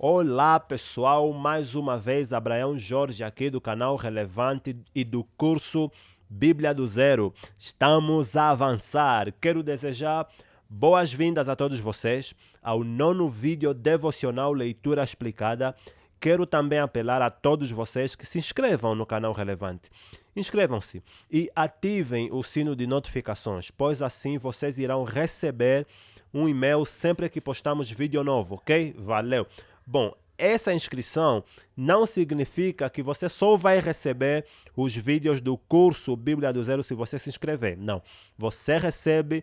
Olá pessoal, mais uma vez Abraão Jorge aqui do canal Relevante e do curso Bíblia do Zero. Estamos a avançar. Quero desejar boas-vindas a todos vocês ao nono vídeo devocional Leitura Explicada. Quero também apelar a todos vocês que se inscrevam no canal Relevante. Inscrevam-se e ativem o sino de notificações, pois assim vocês irão receber um e-mail sempre que postamos vídeo novo, ok? Valeu! Bom, essa inscrição não significa que você só vai receber os vídeos do curso Bíblia do Zero se você se inscrever. Não. Você recebe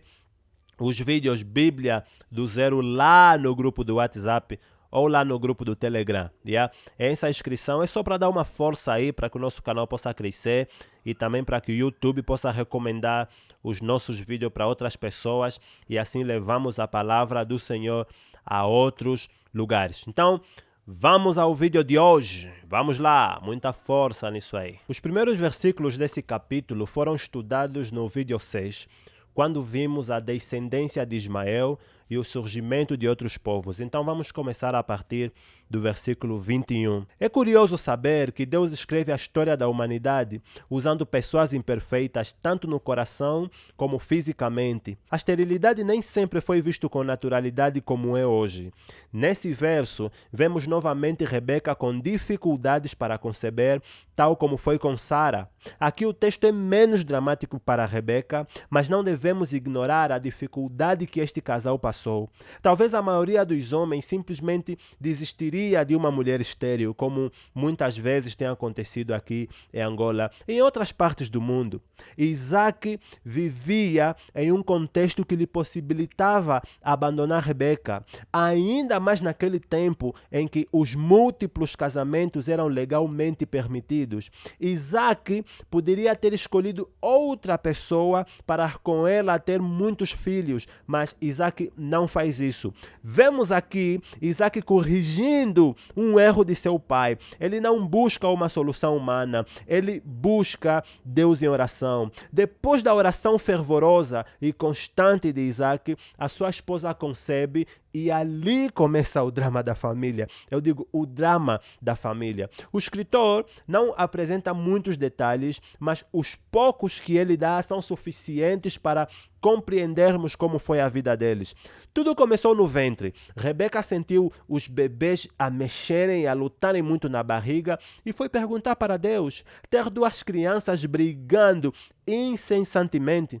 os vídeos Bíblia do Zero lá no grupo do WhatsApp ou lá no grupo do Telegram. Yeah? Essa inscrição é só para dar uma força aí para que o nosso canal possa crescer e também para que o YouTube possa recomendar os nossos vídeos para outras pessoas e assim levamos a palavra do Senhor a outros lugares. Então, vamos ao vídeo de hoje. Vamos lá, muita força nisso aí. Os primeiros versículos desse capítulo foram estudados no vídeo 6, quando vimos a descendência de Ismael e o surgimento de outros povos. Então vamos começar a partir do versículo 21. É curioso saber que Deus escreve a história da humanidade usando pessoas imperfeitas tanto no coração como fisicamente. A esterilidade nem sempre foi visto com naturalidade como é hoje. Nesse verso, vemos novamente Rebeca com dificuldades para conceber, tal como foi com Sara. Aqui o texto é menos dramático para Rebeca, mas não devemos ignorar a dificuldade que este casal passou. Talvez a maioria dos homens simplesmente desistiria de uma mulher estéril, como muitas vezes tem acontecido aqui em Angola e em outras partes do mundo. Isaac vivia em um contexto que lhe possibilitava abandonar Rebeca, ainda mais naquele tempo em que os múltiplos casamentos eram legalmente permitidos. Isaac poderia ter escolhido outra pessoa para com ela ter muitos filhos, mas Isaac não faz isso. Vemos aqui Isaac corrigindo um erro de seu pai. Ele não busca uma solução humana, ele busca Deus em oração. Depois da oração fervorosa e constante de Isaac, a sua esposa concebe e ali começa o drama da família. Eu digo, o drama da família. O escritor não apresenta muitos detalhes, mas os poucos que ele dá são suficientes para compreendermos como foi a vida deles. Tudo começou no ventre. Rebeca sentiu os bebês a mexerem e a lutarem muito na barriga e foi perguntar para Deus. Ter duas crianças brigando incessantemente,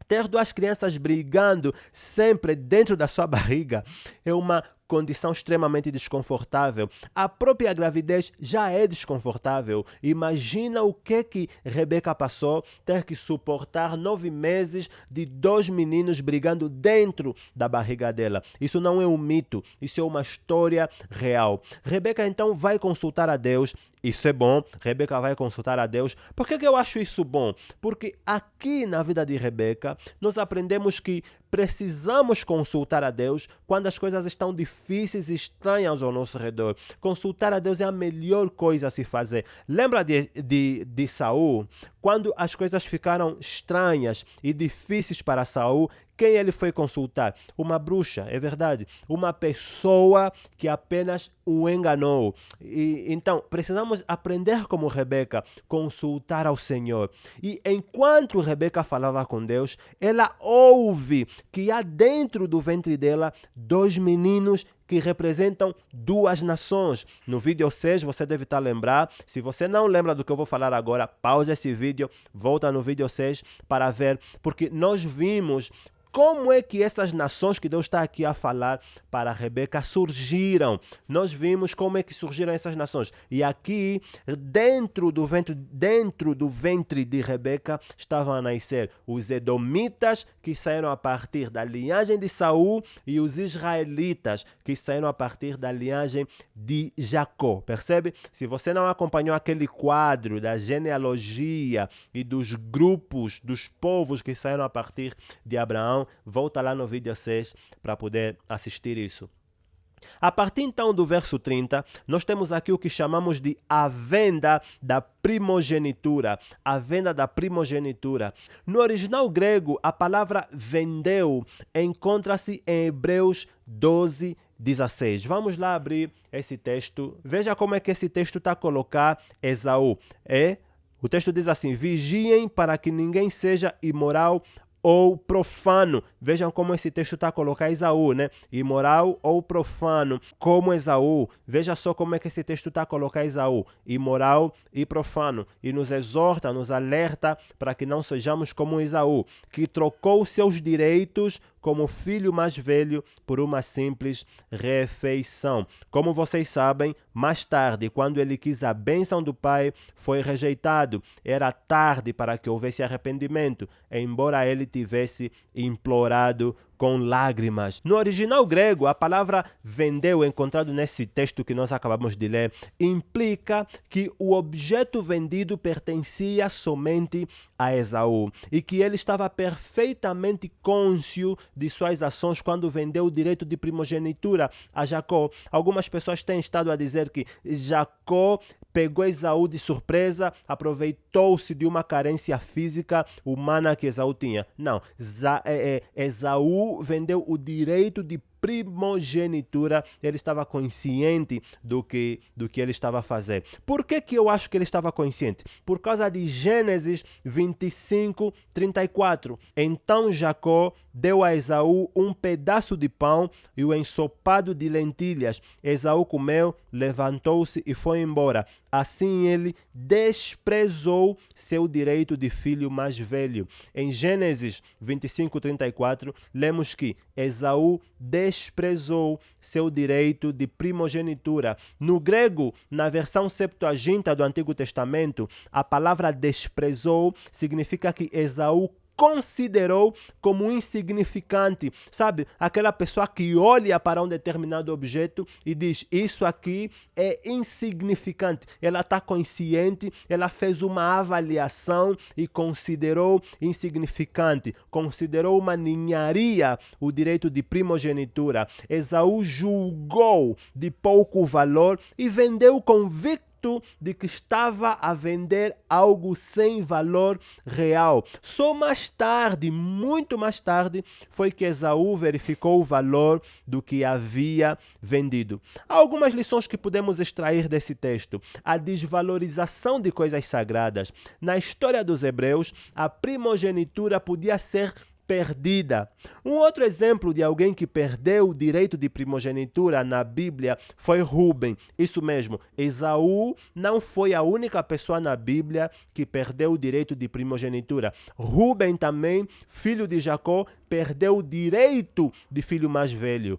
ter duas crianças brigando sempre dentro da sua barriga é uma condição extremamente desconfortável. A própria gravidez já é desconfortável. Imagina o que Rebeca passou, ter que suportar 9 meses de 2 meninos brigando dentro da barriga dela. Isso não é um mito, isso é uma história real. Rebeca então vai consultar a Deus. Isso é bom, Rebeca vai consultar a Deus. Por que eu acho isso bom? Porque aqui na vida de Rebeca, nós aprendemos que precisamos consultar a Deus quando as coisas estão difíceis e estranhas ao nosso redor. Consultar a Deus é a melhor coisa a se fazer. Lembra de Saul? Quando as coisas ficaram estranhas e difíceis para Saul, quem ele foi consultar? Uma bruxa, é verdade. Uma pessoa que apenas o enganou. Então, precisamos aprender como Rebeca, consultar ao Senhor. E enquanto Rebeca falava com Deus, ela ouve que há dentro do ventre dela 2 meninos que representam 2 nações. No vídeo 6 você deve estar lembrar. Se você não lembra do que eu vou falar agora, pausa esse vídeo, volta no vídeo 6 para ver, porque nós vimos como é que essas nações que Deus está aqui a falar para Rebeca surgiram. Nós vimos como é que surgiram essas nações. E aqui, dentro do ventre de Rebeca, estavam a nascer os edomitas, que saíram a partir da linhagem de Saul, e os israelitas, que saíram a partir da linhagem de Jacó. Percebe? Se você não acompanhou aquele quadro da genealogia e dos grupos, dos povos que saíram a partir de Abraão, volta lá no vídeo 6 para poder assistir isso. A partir então do verso 30, nós temos aqui o que chamamos de a venda da primogenitura. A venda da primogenitura. No original grego, a palavra vendeu encontra-se em Hebreus 12 16. Vamos lá abrir esse texto. Veja como é que esse texto está a colocar Esaú. O texto diz assim: vigiem para que ninguém seja imoral ou profano. Vejam como esse texto está a colocar Esaú, né? Imoral ou profano, como Esaú. Veja só como é que esse texto está a colocar Esaú, imoral e profano. E nos exorta, nos alerta para que não sejamos como Esaú, que trocou seus direitos como filho mais velho por uma simples refeição. Como vocês sabem, mais tarde, quando ele quis a bênção do pai, foi rejeitado. Era tarde para que houvesse arrependimento, embora ele tivesse implorado com lágrimas. No original grego, a palavra vendeu, encontrado nesse texto que nós acabamos de ler, implica que o objeto vendido pertencia somente a Esaú e que ele estava perfeitamente cônscio de suas ações quando vendeu o direito de primogenitura a Jacó. Algumas pessoas têm estado a dizer que Jacó pegou Esaú de surpresa, aproveitou-se de uma carência física humana que Esaú tinha. Não, Esaú vendeu o direito de primogenitura, ele estava consciente do que ele estava a fazer. Por que eu acho que ele estava consciente? Por causa de Gênesis 25, 34. Então Jacó deu a Esaú um pedaço de pão e o ensopado de lentilhas. Esaú comeu, levantou-se e foi embora. Assim ele desprezou seu direito de filho mais velho. Em Gênesis 25, 34, lemos que Esaú desprezou seu direito de primogenitura. No grego, na versão Septuaginta do Antigo Testamento, a palavra desprezou significa que Esaú considerou como insignificante. Sabe, aquela pessoa que olha para um determinado objeto e diz, isso aqui é insignificante. Ela está consciente, ela fez uma avaliação e considerou insignificante, considerou uma ninharia o direito de primogenitura. Esaú julgou de pouco valor e vendeu convicto de que estava a vender algo sem valor real. Só mais tarde, muito mais tarde, foi que Esaú verificou o valor do que havia vendido. Há algumas lições que podemos extrair desse texto. A desvalorização de coisas sagradas. Na história dos hebreus, a primogenitura podia ser perdida. Um outro exemplo de alguém que perdeu o direito de primogenitura na Bíblia foi Rúben. Isso mesmo, Esaú não foi a única pessoa na Bíblia que perdeu o direito de primogenitura. Rúben também, filho de Jacó, perdeu o direito de filho mais velho.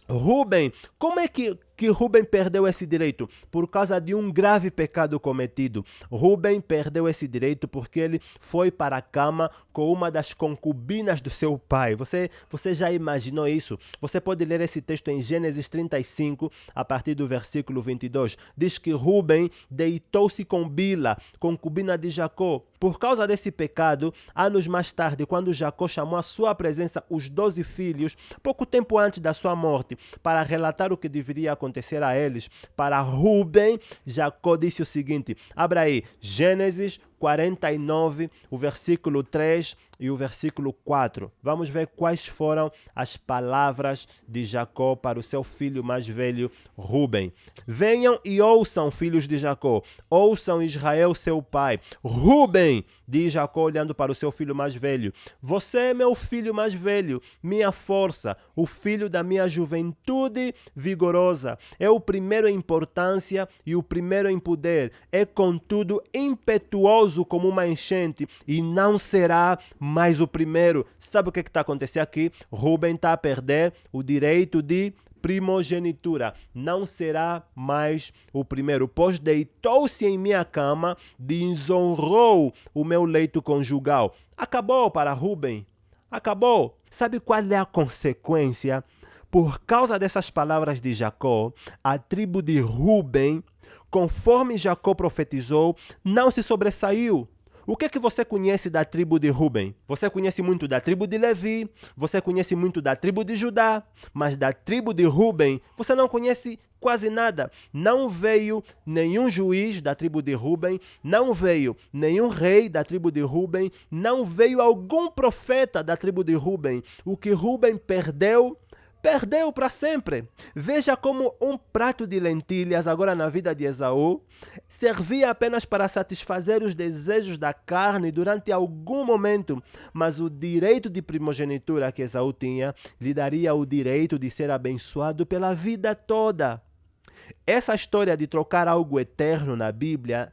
Rúben, como é que Rúben perdeu esse direito? Por causa de um grave pecado cometido. Rúben perdeu esse direito porque ele foi para a cama com uma das concubinas do seu pai. Você já imaginou isso? Você pode ler esse texto em Gênesis 35, a partir do versículo 22. Diz que Rúben deitou-se com Bila, concubina de Jacó. Por causa desse pecado, anos mais tarde, quando Jacó chamou à sua presença os 12 filhos, pouco tempo antes da sua morte, para relatar o que deveria acontecer a eles, para Rúben, Jacó disse o seguinte, abra aí, Gênesis 49, o versículo 3 e o versículo 4. Vamos ver quais foram as palavras de Jacó para o seu filho mais velho, Rúben. Venham e ouçam, filhos de Jacó. Ouçam Israel, seu pai. Rúben, diz Jacó olhando para o seu filho mais velho. Você é meu filho mais velho, minha força, o filho da minha juventude vigorosa. É o primeiro em importância e o primeiro em poder. É, contudo, impetuoso como uma enchente e não será mais o primeiro. Sabe o que está acontecendo aqui? Rúben está a perder o direito de primogenitura. Não será mais o primeiro, pois deitou-se em minha cama, desonrou o meu leito conjugal. Acabou para Rúben. Acabou. Sabe qual é a consequência? Por causa dessas palavras de Jacó, a tribo de Rúben, conforme Jacó profetizou, não se sobressaiu. O que é que você conhece da tribo de Rúben? Você conhece muito da tribo de Levi, você conhece muito da tribo de Judá, mas da tribo de Rúben você não conhece quase nada. Não veio nenhum juiz da tribo de Rúben, não veio nenhum rei da tribo de Rúben, não veio algum profeta da tribo de Rúben. O que Rúben perdeu perdeu para sempre. Veja como um prato de lentilhas, agora na vida de Esaú, servia apenas para satisfazer os desejos da carne durante algum momento, mas o direito de primogenitura que Esaú tinha lhe daria o direito de ser abençoado pela vida toda. Essa história de trocar algo eterno na Bíblia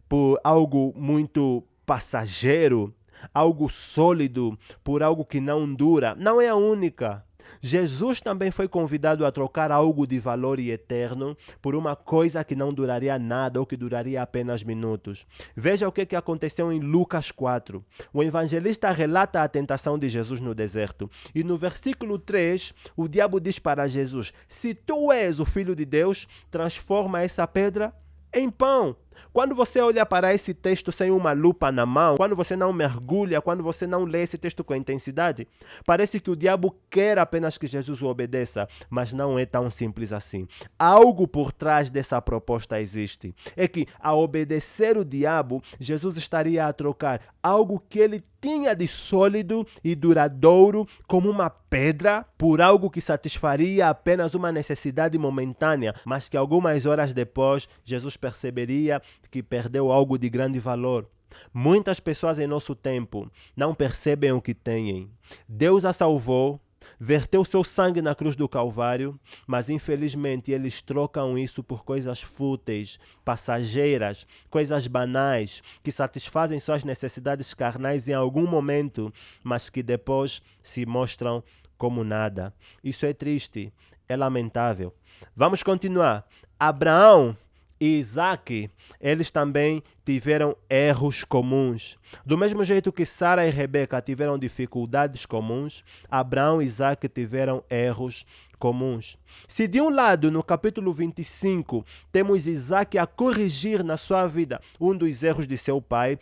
por algo muito passageiro, algo sólido, por algo que não dura, não é a única. Jesus também foi convidado a trocar algo de valor e eterno por uma coisa que não duraria nada ou que duraria apenas minutos. Veja o que aconteceu em Lucas 4. O evangelista relata a tentação de Jesus no deserto. E no versículo 3, o diabo diz para Jesus: se tu és o Filho de Deus, transforma essa pedra em pão. Quando você olha para esse texto sem uma lupa na mão, quando você não mergulha, quando você não lê esse texto com intensidade, parece que o diabo quer apenas que Jesus o obedeça, mas não é tão simples assim. Algo por trás dessa proposta existe. É que, ao obedecer o diabo, Jesus estaria a trocar algo que ele tinha de sólido e duradouro, como uma pedra, por algo que satisfaria apenas uma necessidade momentânea, mas que algumas horas depois Jesus perceberia que perdeu algo de grande valor. Muitas pessoas em nosso tempo não percebem o que têm. Deus a salvou, verteu seu sangue na cruz do Calvário, mas infelizmente eles trocam isso por coisas fúteis, passageiras, coisas banais, que satisfazem suas necessidades carnais em algum momento, mas que depois se mostram como nada. Isso é triste, é lamentável. Vamos continuar. Abraão e Isaac, eles também tiveram erros comuns. Do mesmo jeito que Sara e Rebeca tiveram dificuldades comuns, Abraão e Isaac tiveram erros comuns. Se de um lado, no capítulo 25, temos Isaac a corrigir na sua vida um dos erros de seu pai,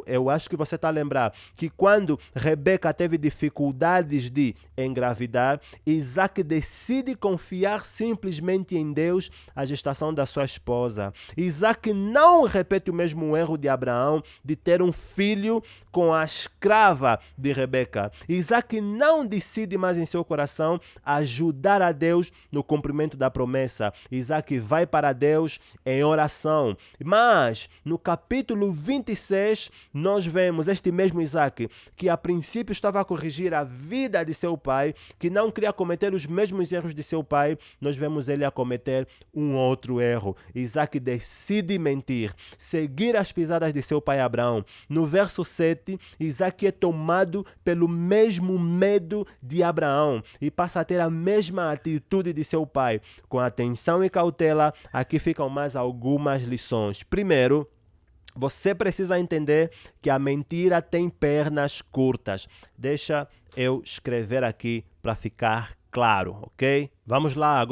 eu acho que você está a lembrar que quando Rebeca teve dificuldades de engravidar, Isaac decide confiar simplesmente em Deus a gestação da sua esposa. Isaac não repete o mesmo erro de Abraão de ter um filho com a escrava de Rebeca. Isaac não decide mais em seu coração ajudar a Deus no cumprimento da promessa. Isaac vai para Deus em oração. Mas no capítulo 26 nós vemos este mesmo Isaac que a princípio estava a corrigir a vida de seu pai, que não queria cometer os mesmos erros de seu pai. Nós vemos ele a cometer um outro erro. Isaac decide mentir, seguir as pisadas de seu pai Abraão. No verso 7, Isaac é tomado pelo mesmo medo de Abraão e passa a ter a mesma atitude de seu pai. Com atenção e cautela, aqui ficam mais algumas lições. Primeiro, você precisa entender que a mentira tem pernas curtas. Deixa eu escrever aqui para ficar claro, ok? Vamos lá,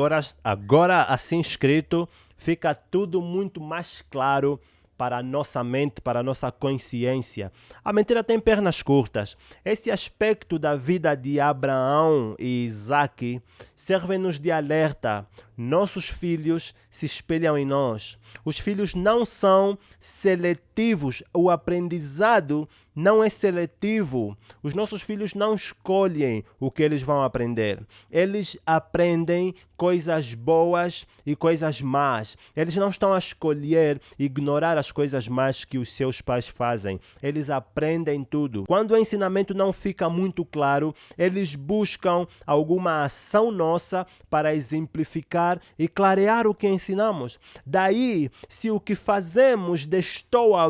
agora assim escrito, fica tudo muito mais claro para a nossa mente, para a nossa consciência. A mentira tem pernas curtas. Esse aspecto da vida de Abraão e Isaac serve-nos de alerta. Nossos filhos se espelham em nós. Os filhos não são seletivos. O aprendizado não é seletivo. Os nossos filhos não escolhem o que eles vão aprender. Eles aprendem coisas boas e coisas más. Eles não estão a escolher ignorar as coisas más que os seus pais fazem. Eles aprendem tudo. Quando o ensinamento não fica muito claro, eles buscam alguma ação nossa para exemplificar e clarear o que ensinamos. Daí, se o que fazemos destoa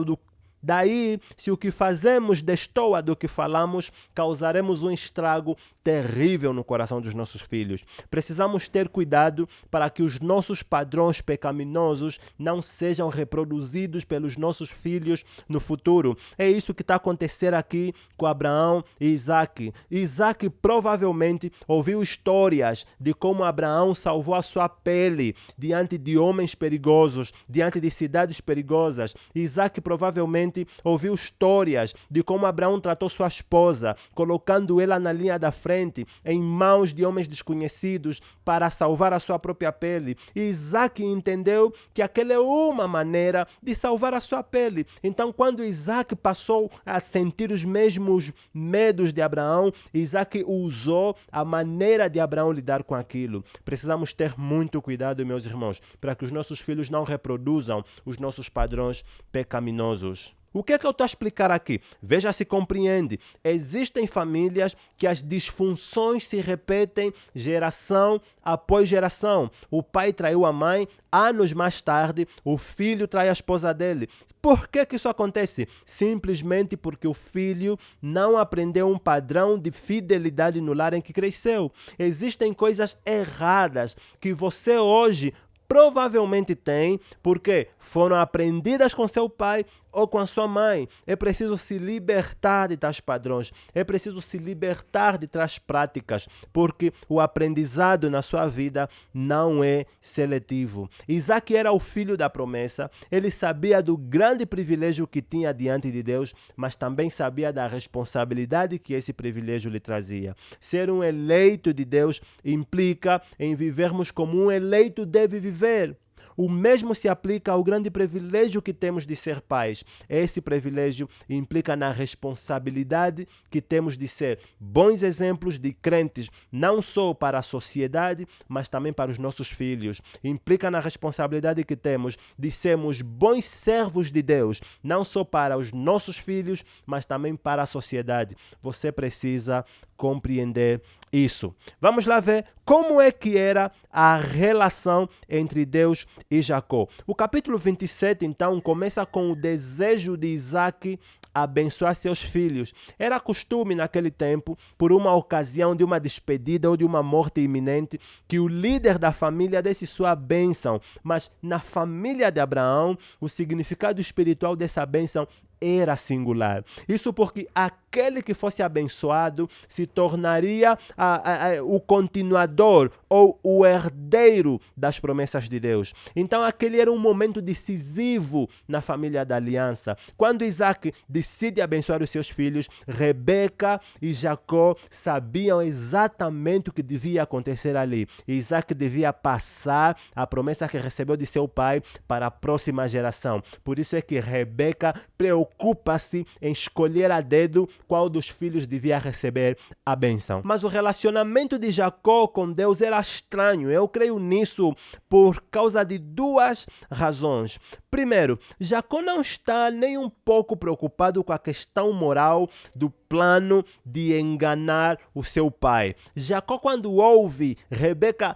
do que falamos, causaremos um estrago terrível no coração dos nossos filhos. Precisamos ter cuidado para que os nossos padrões pecaminosos não sejam reproduzidos pelos nossos filhos no futuro. É isso que está acontecendo aqui com Abraão e Isaac. Isaac provavelmente ouviu histórias de como Abraão salvou a sua pele diante de homens perigosos, diante de cidades perigosas. Isaac provavelmente repente ouviu histórias de como Abraão tratou sua esposa, colocando ela na linha da frente, em mãos de homens desconhecidos, para salvar a sua própria pele. E Isaac entendeu que aquela é uma maneira de salvar a sua pele. Então, quando Isaac passou a sentir os mesmos medos de Abraão, Isaac usou a maneira de Abraão lidar com aquilo. Precisamos ter muito cuidado, meus irmãos, para que os nossos filhos não reproduzam os nossos padrões pecaminosos. O que é que eu estou a explicar aqui? Veja se compreende. Existem famílias que as disfunções se repetem geração após geração. O pai traiu a mãe, anos mais tarde, o filho trai a esposa dele. Por que que isso acontece? Simplesmente porque o filho não aprendeu um padrão de fidelidade no lar em que cresceu. Existem coisas erradas que você hoje provavelmente tem, porque foram aprendidas com seu pai ou com a sua mãe. É preciso se libertar de tais padrões. É preciso se libertar de tais práticas, porque o aprendizado na sua vida não é seletivo. Isaac era o filho da promessa. Ele sabia do grande privilégio que tinha diante de Deus, mas também sabia da responsabilidade que esse privilégio lhe trazia. Ser um eleito de Deus implica em vivermos como um eleito deve viver. O mesmo se aplica ao grande privilégio que temos de ser pais. Esse privilégio implica na responsabilidade que temos de ser bons exemplos de crentes, não só para a sociedade, mas também para os nossos filhos. Implica na responsabilidade que temos de sermos bons servos de Deus, não só para os nossos filhos, mas também para a sociedade. Você precisa compreender isso. Vamos lá ver como é que era a relação entre Deus e Jacó. O capítulo 27, então, começa com o desejo de Isaac abençoar seus filhos. Era costume naquele tempo, por uma ocasião de uma despedida ou de uma morte iminente, que o líder da família desse sua bênção. Mas na família de Abraão, o significado espiritual dessa bênção era singular. Isso porque aquele que fosse abençoado se tornaria o continuador ou o herdeiro das promessas de Deus. Então aquele era um momento decisivo na família da aliança. Quando Isaac decide abençoar os seus filhos, Rebeca e Jacó sabiam exatamente o que devia acontecer ali. Isaac devia passar a promessa que recebeu de seu pai para a próxima geração. Por isso é que Rebeca preocupa-se em escolher a dedo qual dos filhos devia receber a bênção. Mas o relacionamento de Jacó com Deus era estranho. Eu creio nisso por causa de duas razões. Primeiro, Jacó não está nem um pouco preocupado com a questão moral do plano de enganar o seu pai. Jacó, quando ouve Rebeca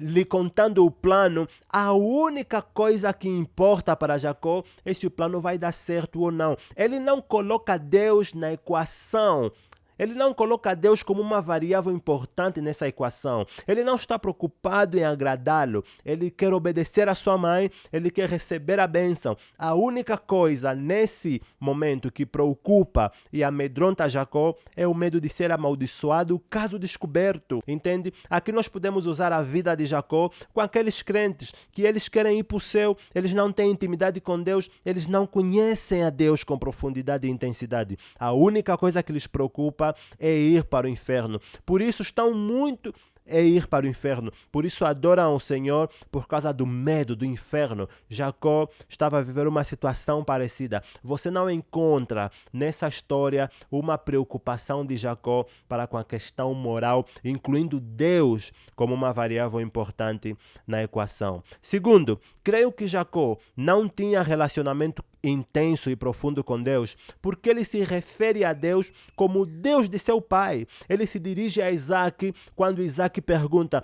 lhe contando o plano, a única coisa que importa para Jacó é se o plano vai dar certo ou não. Ele não coloca Deus na equação. Ele não coloca Deus como uma variável importante nessa equação. Ele não está preocupado em agradá-lo. Ele quer obedecer à sua mãe, ele quer receber a bênção. A única coisa nesse momento que preocupa e amedronta Jacó é o medo de ser amaldiçoado caso descoberto. Entende? Aqui nós podemos usar a vida de Jacó com aqueles crentes que eles querem ir para o céu, eles não têm intimidade com Deus, eles não conhecem a Deus com profundidade e intensidade. A única coisa que lhes preocupa é ir para o inferno. Por isso estão muito ir para o inferno. Por isso adoram o Senhor por causa do medo do inferno. Jacó estava a viver uma situação parecida. Você não encontra nessa história uma preocupação de Jacó para com a questão moral, incluindo Deus como uma variável importante na equação. Segundo, creio que Jacó não tinha relacionamento intenso e profundo com Deus, porque ele se refere a Deus como Deus de seu pai. Ele se dirige a Isaac quando Isaac pergunta: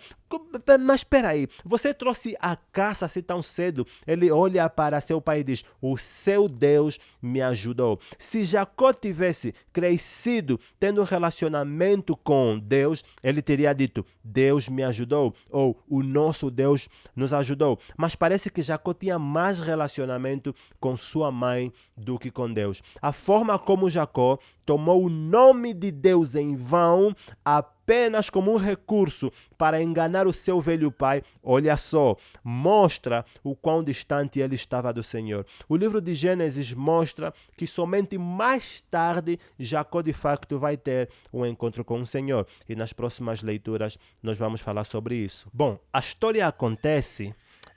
mas espera aí, você trouxe a caça assim tão cedo? Ele olha para seu pai e diz: o seu Deus me ajudou. Se Jacó tivesse crescido tendo um relacionamento com Deus, ele teria dito: Deus me ajudou, ou o nosso Deus nos ajudou. Mas parece que Jacó tinha mais relacionamento com sua mãe do que com Deus. A forma como Jacó tomou o nome de Deus em vão apenas apenas como um recurso para enganar o seu velho pai, olha só, mostra o quão distante ele estava do Senhor. O livro de Gênesis mostra que somente mais tarde Jacó de facto vai ter um encontro com o Senhor. E nas próximas leituras nós vamos falar sobre isso. Bom, a história acontece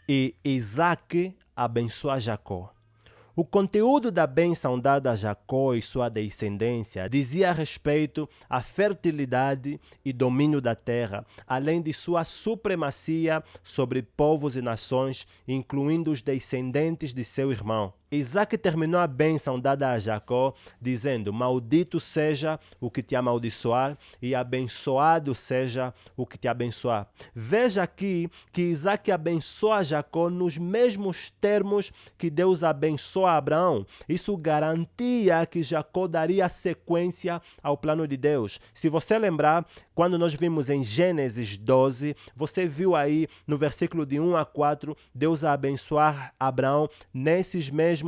e Isaac abençoa Jacó. O conteúdo da bênção dada a Jacó e sua descendência dizia respeito à fertilidade e domínio da terra, além de sua supremacia sobre povos e nações, incluindo os descendentes de seu irmão. Isaac terminou a bênção dada a Jacó, dizendo: maldito seja o que te amaldiçoar e abençoado seja o que te abençoar. Veja aqui que Isaac abençoa Jacó nos mesmos termos que Deus abençoa Abraão. Isso garantia que Jacó daria sequência ao plano de Deus. Se você lembrar, quando nós vimos em Gênesis 12, você viu aí no versículo de 1 a 4, Deus a abençoar Abraão nesses mesmos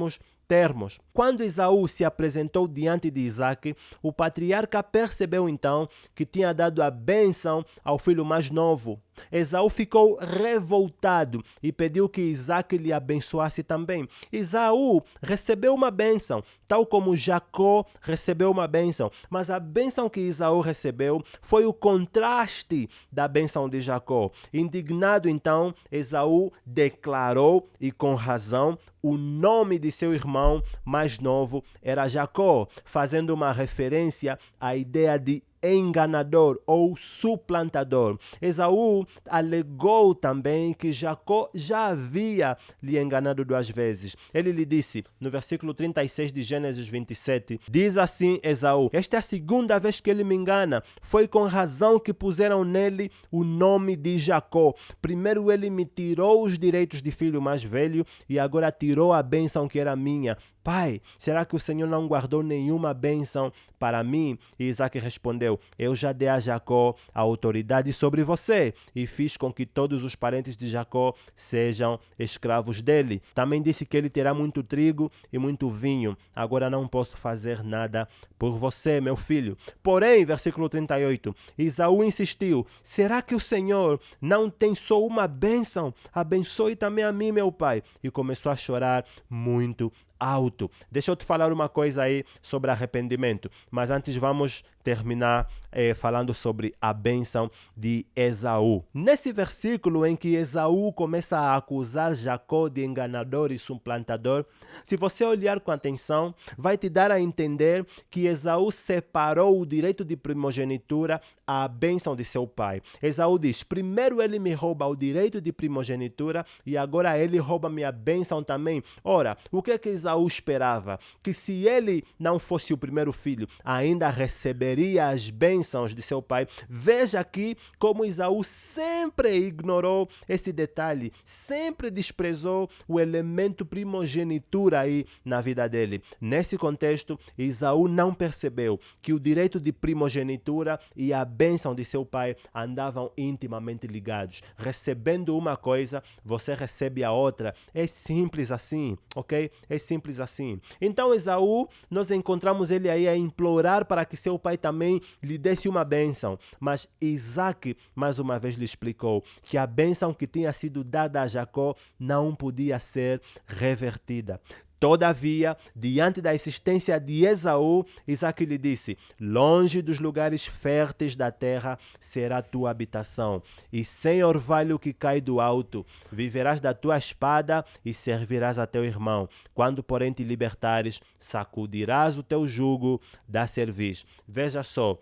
termos. Quando Esaú se apresentou diante de Isaac, o patriarca percebeu então que tinha dado a bênção ao filho mais novo. Esaú ficou revoltado e pediu que Isaac lhe abençoasse também. Esaú recebeu uma bênção, tal como Jacó recebeu uma bênção, mas a bênção que Esaú recebeu foi o contraste da bênção de Jacó. Indignado então, Esaú declarou, e com razão, o nome de seu irmão mais novo era Jacó, fazendo uma referência à ideia de enganador ou suplantador. Esaú alegou também que Jacó já havia lhe enganado 2 vezes. Ele lhe disse, no versículo 36 de Gênesis 27, diz assim Esaú: esta é a 2ª vez que ele me engana. Foi com razão que puseram nele o nome de Jacó. Primeiro ele me tirou os direitos de filho mais velho e agora tirou a bênção que era minha. Pai, será que o Senhor não guardou nenhuma bênção para mim? E Isaac respondeu: eu já dei a Jacó a autoridade sobre você e fiz com que todos os parentes de Jacó sejam escravos dele. Também disse que ele terá muito trigo e muito vinho. Agora não posso fazer nada por você, meu filho. Porém, versículo 38, Esaú insistiu: será que o Senhor não tem só uma bênção? Abençoe também a mim, meu pai. E começou a chorar muito alto. Deixa eu te falar uma coisa aí sobre arrependimento, mas antes vamos terminar falando sobre a bênção de Esaú. Nesse versículo em que Esaú começa a acusar Jacó de enganador e suplantador, se você olhar com atenção, vai te dar a entender que Esaú separou o direito de primogenitura à bênção de seu pai. Esaú diz: primeiro ele me rouba o direito de primogenitura e agora ele rouba minha bênção também. Ora, o que é que Esaú esperava? Que se ele não fosse o primeiro filho, ainda receberia as bênçãos de seu pai. Veja aqui como Esaú sempre ignorou esse detalhe, sempre desprezou o elemento primogenitura aí na vida dele. Nesse contexto, Esaú não percebeu que o direito de primogenitura e a bênção de seu pai andavam intimamente ligados. Recebendo uma coisa, você recebe a outra. É simples assim, ok? É simples assim. Então Esaú, nós encontramos ele aí a implorar para que seu pai também lhe desse uma bênção. Mas Isaac, mais uma vez, lhe explicou que a bênção que tinha sido dada a Jacó não podia ser revertida. Todavia, diante da insistência de Esaú, Isaac lhe disse: longe dos lugares férteis da terra será tua habitação, e sem orvalho que cai do alto, viverás da tua espada e servirás a teu irmão. Quando, porém, te libertares, sacudirás o teu jugo da cerviz. Veja só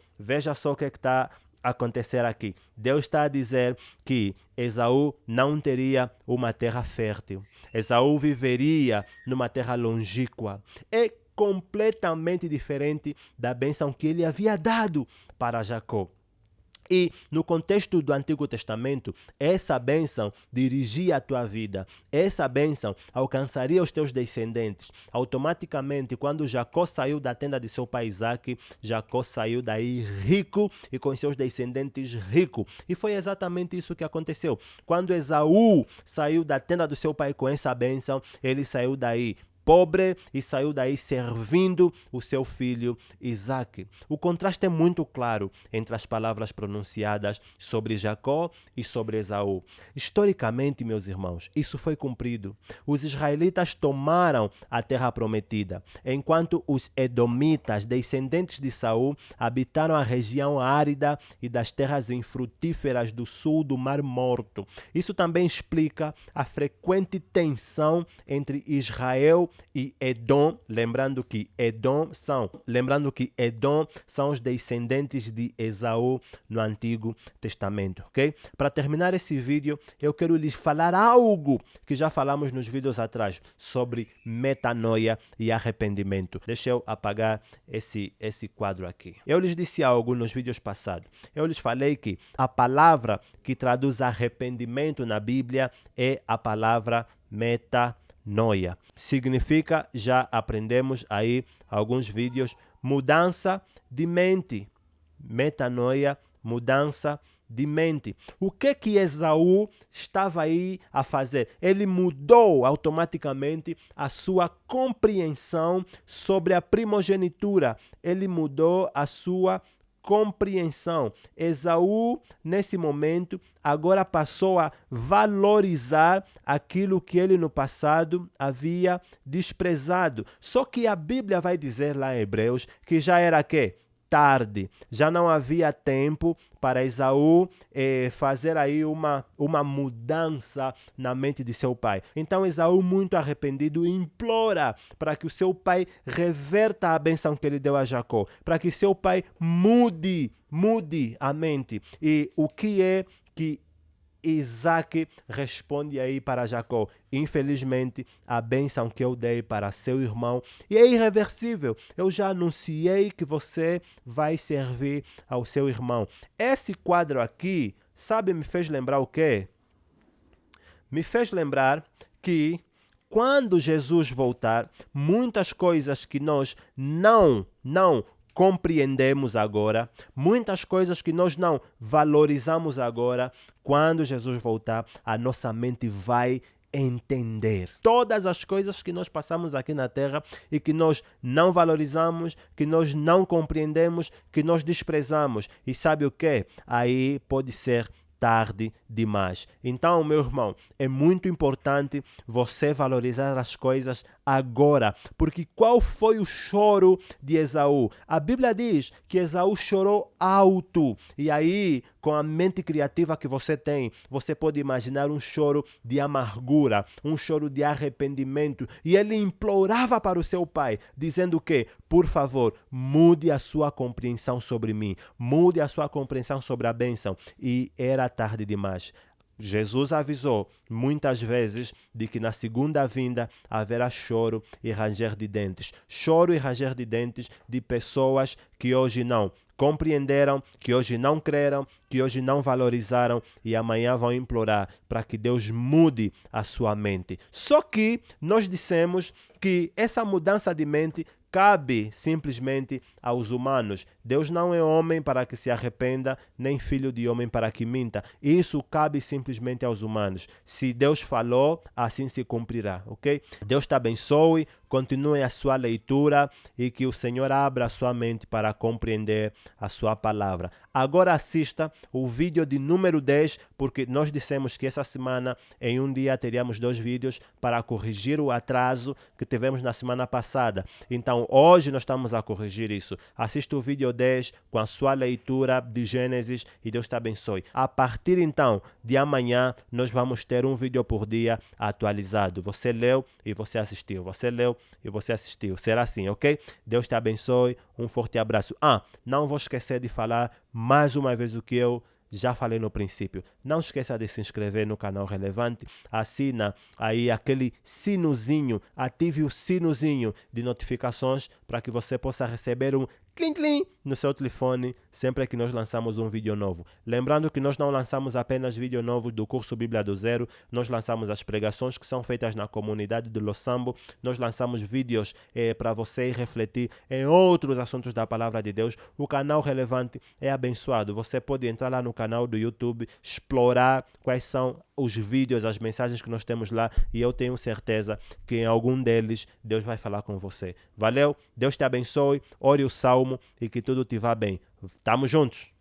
o que está acontecer aqui. Deus está a dizer que Esaú não teria uma terra fértil. Esaú viveria numa terra longínqua. É completamente diferente da bênção que ele havia dado para Jacó. E no contexto do Antigo Testamento, essa bênção dirigia a tua vida. Essa bênção alcançaria os teus descendentes. Automaticamente, quando Jacó saiu da tenda de seu pai Isaac, Jacó saiu daí rico e com seus descendentes rico. E foi exatamente isso que aconteceu. Quando Esaú saiu da tenda do seu pai com essa bênção, ele saiu daí pobre e saiu daí servindo o seu filho Isaque. O contraste é muito claro entre as palavras pronunciadas sobre Jacó e sobre Esaú. Historicamente, meus irmãos, isso foi cumprido. Os israelitas tomaram a terra prometida, enquanto os edomitas, descendentes de Saul, habitaram a região árida e das terras infrutíferas do sul do Mar Morto. Isso também explica a frequente tensão entre Israel e Edom, lembrando que Edom são os descendentes de Esaú no Antigo Testamento, ok? Para terminar esse vídeo, eu quero lhes falar algo que já falamos nos vídeos atrás sobre metanoia e arrependimento. Deixa eu apagar esse quadro aqui. Eu lhes disse algo nos vídeos passados. Eu lhes falei que a palavra que traduz arrependimento na Bíblia é a palavra metanoia. Significa, já aprendemos aí alguns vídeos, mudança de mente. Metanoia, mudança de mente. O que Esaú estava aí a fazer? Ele mudou automaticamente a sua compreensão sobre a primogenitura. Ele mudou a sua compreensão. Esaú, nesse momento, agora passou a valorizar aquilo que ele no passado havia desprezado. Só que a Bíblia vai dizer lá em Hebreus que já era quê? Tarde, já não havia tempo para Esaú fazer aí uma mudança na mente de seu pai. Então Esaú, muito arrependido, implora para que o seu pai reverta a bênção que ele deu a Jacó, para que seu pai mude a mente. E o que é que Isaque responde aí para Jacó? Infelizmente, a bênção que eu dei para seu irmão e é irreversível. Eu já anunciei que você vai servir ao seu irmão. Esse quadro aqui, sabe, me fez lembrar o quê? Me fez lembrar que quando Jesus voltar, muitas coisas que nós não compreendemos agora, muitas coisas que nós não valorizamos agora, quando Jesus voltar, a nossa mente vai entender todas as coisas que nós passamos aqui na terra e que nós não valorizamos, que nós não compreendemos, que nós desprezamos. E sabe o que? Aí pode ser tarde demais. Então, meu irmão, é muito importante você valorizar as coisas agora, porque qual foi o choro de Esaú? A Bíblia diz que Esaú chorou alto, e aí, com a mente criativa que você tem, você pode imaginar um choro de amargura, um choro de arrependimento, e ele implorava para o seu pai, dizendo que, por favor, mude a sua compreensão sobre mim, mude a sua compreensão sobre a bênção, e era tarde demais. Jesus avisou muitas vezes de que na segunda vinda haverá choro e ranger de dentes. Choro e ranger de dentes de pessoas que hoje não compreenderam, que hoje não creram, que hoje não valorizaram e amanhã vão implorar para que Deus mude a sua mente. Só que nós dissemos que essa mudança de mente cabe simplesmente aos humanos. Deus não é homem para que se arrependa, nem filho de homem para que minta. Isso cabe simplesmente aos humanos. Se Deus falou, assim se cumprirá, ok? Deus te abençoe, continue a sua leitura e que o Senhor abra a sua mente para compreender a sua palavra. Agora assista o vídeo de número 10, porque nós dissemos que essa semana, em um dia, teríamos 2 vídeos para corrigir o atraso que tivemos na semana passada. Então, hoje nós estamos a corrigir isso. Assista o vídeo 10 com a sua leitura de Gênesis e Deus te abençoe. A partir então de amanhã, nós vamos ter um vídeo por dia atualizado. Você leu e você assistiu. Você leu e você assistiu. Será assim, ok? Deus te abençoe. Um forte abraço. Não vou esquecer de falar mais uma vez o que eu já falei no princípio. Não esqueça de se inscrever no canal Relevante. Assina aí aquele sinozinho. Ative o sinozinho de notificações para que você possa receber um clim no seu telefone sempre que nós lançamos um vídeo novo. Lembrando que nós não lançamos apenas vídeo novo do curso Bíblia do Zero, nós lançamos as pregações que são feitas na comunidade do Losambo, nós lançamos vídeos para você refletir em outros assuntos da Palavra de Deus. O canal Relevante é abençoado. Você pode entrar lá no canal do YouTube, explorar quais são os vídeos, as mensagens que nós temos lá, e eu tenho certeza que em algum deles Deus vai falar com você. Valeu? Deus te abençoe, ore o salmo e que tudo te vá bem. Tamo juntos!